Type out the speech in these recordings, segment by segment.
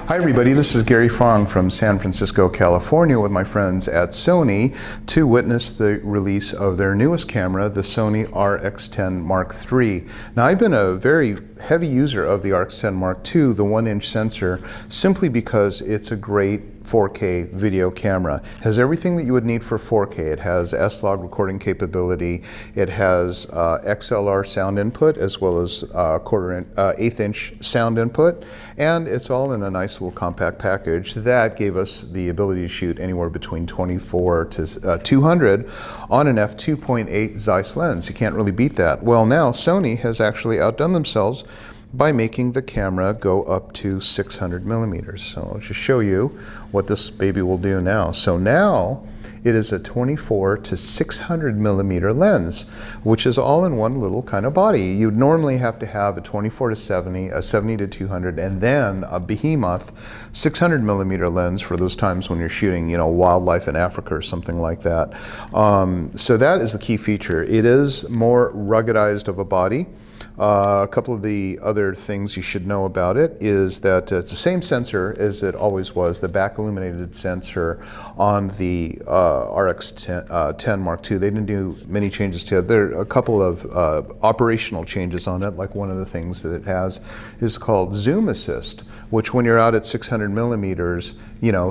Hi everybody, this is Gary Fong from San Francisco, California with my friends at Sony to witness the release of their newest camera, the Sony RX10 Mark III. Now I've been a very heavy user of the RX10 Mark II, the 1-inch sensor, simply because it's a great 4K video camera. It has everything that you would need for 4K. It has S-Log recording capability. It has XLR sound input as well as eighth inch sound input. And it's all in a nice little compact package that gave us the ability to shoot anywhere between 24 to 200 on an f2.8 Zeiss lens. You can't really beat that. Well, now Sony has actually outdone themselves by making the camera go up to 600 millimeters. So I'll just show you what this baby will do now. So now it is a 24 to 600 millimeter lens, which is all in one little kind of body. You'd normally have to have a 24 to 70, a 70 to 200, and then a behemoth 600 millimeter lens for those times when you're shooting, wildlife in Africa or something like that. So that is the key feature. It is more ruggedized of a body. A couple of the other things you should know about it is that it's the same sensor as it always was, the back illuminated sensor on the RX10 Mark II. They didn't do many changes to it. There are a couple of operational changes on it, like one of the things that it has is called Zoom Assist, which when you're out at 600 millimeters,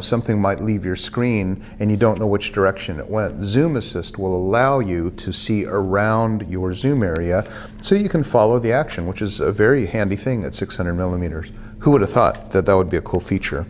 something might leave your screen and you don't know which direction it went. Zoom Assist will allow you to see around your zoom area so you can follow the action, which is a very handy thing at 600 millimeters. Who would have thought that that would be a cool feature?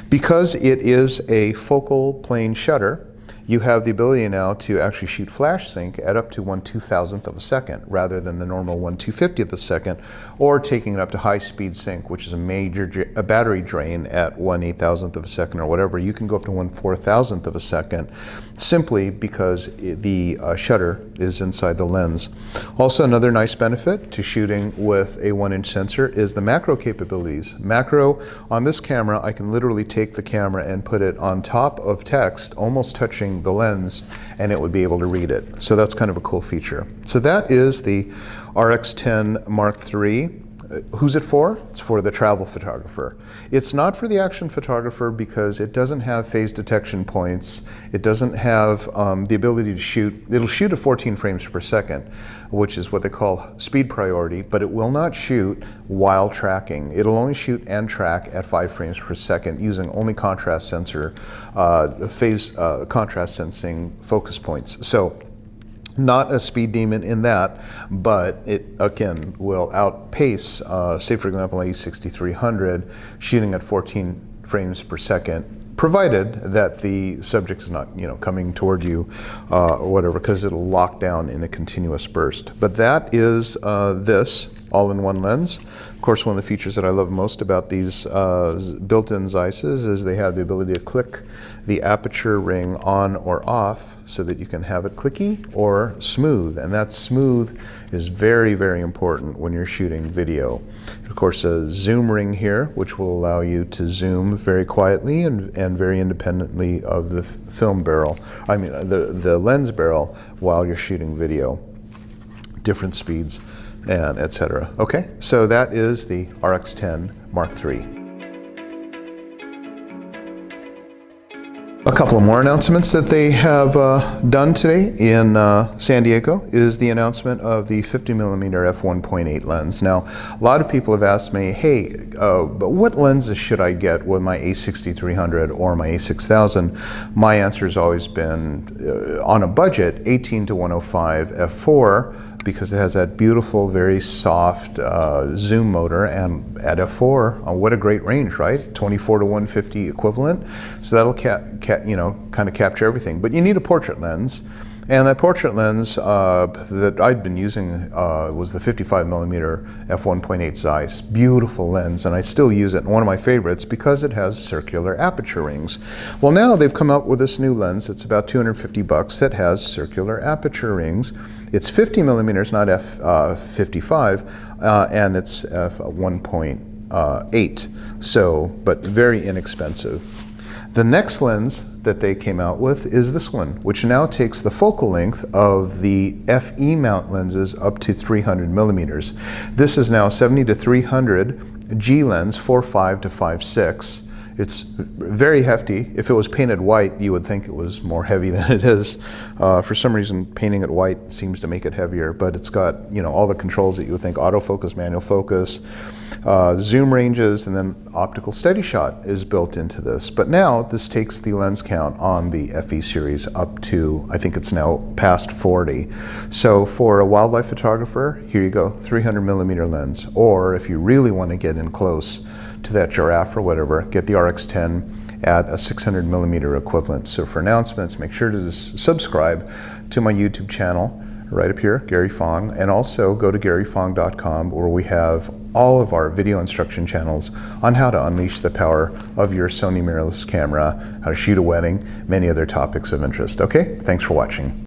Because it is a focal plane shutter, you have the ability now to actually shoot flash sync at up to 1/2000th of a second rather than the normal 1/250th of a second, or taking it up to high speed sync, which is a major battery drain at 1/8000th of a second or whatever. You can go up to 1/4000th of a second simply because the shutter is inside the lens. Also, another nice benefit to shooting with a 1-inch sensor is the macro capabilities. Macro on this camera, I can literally take the camera and put it on top of text, almost touching the lens, and it would be able to read it. So that's kind of a cool feature. So that is the RX10 Mark III. Who's it for? It's for the travel photographer. It's not for the action photographer because it doesn't have phase detection points. It doesn't have the ability to shoot. It'll shoot at 14 frames per second, which is what they call speed priority, but it will not shoot while tracking. It'll only shoot and track at 5 frames per second using only contrast sensor, contrast sensing focus points. So not a speed demon in that, but it again will outpace, say for example, A6300 shooting at 14 frames per second, provided that the subject is not, coming toward you or whatever, because it'll lock down in a continuous burst. But that is this all-in-one lens. Of course, one of the features that I love most about these built-in Zeisses is they have the ability to click the aperture ring on or off so that you can have it clicky or smooth. And that smooth is very, very important when you're shooting video. Of course, a zoom ring here, which will allow you to zoom very quietly and very independently of the film barrel, the lens barrel while you're shooting video. Different speeds and etc. Okay, so that is the RX10 Mark III. A couple of more announcements that they have done today in San Diego is the announcement of the 50mm f1.8 lens. Now, a lot of people have asked me, hey, but what lenses should I get with my A6300 or my A6000? My answer has always been, on a budget, 18 to 105 f4, because it has that beautiful, very soft zoom motor, and at f4, what a great range, right? 24 to 150 equivalent. So that'll kind of capture everything. But you need a portrait lens, and that portrait lens that I'd been using was the 55mm f1.8 Zeiss. Beautiful lens, and I still use it. And one of my favorites because it has circular aperture rings. Well, now they've come out with this new lens. It's about $250 that has circular aperture rings. It's 50mm, not f55, and it's f1.8. So, but very inexpensive. The next lens that they came out with is this one, which now takes the focal length of the FE mount lenses up to 300 millimeters. This is now 70 to 300 G lens, 4.5 to 5.6. It's very hefty. If it was painted white, you would think it was more heavy than it is. For some reason, painting it white seems to make it heavier, but it's got, all the controls that you would think: autofocus, manual focus, zoom ranges, and then optical steady shot is built into this. But now this takes the lens count on the FE series up to, I think it's now past 40. So for a wildlife photographer, here you go, 300 millimeter lens. Or if you really want to get in close to that giraffe or whatever, get the RX10 at a 600 millimeter equivalent. So for announcements, make sure to subscribe to my YouTube channel right up here, Gary Fong, and also go to garyfong.com, where we have all of our video instruction channels on how to unleash the power of your Sony mirrorless camera, how to shoot a wedding, many other topics of interest. Okay, thanks for watching.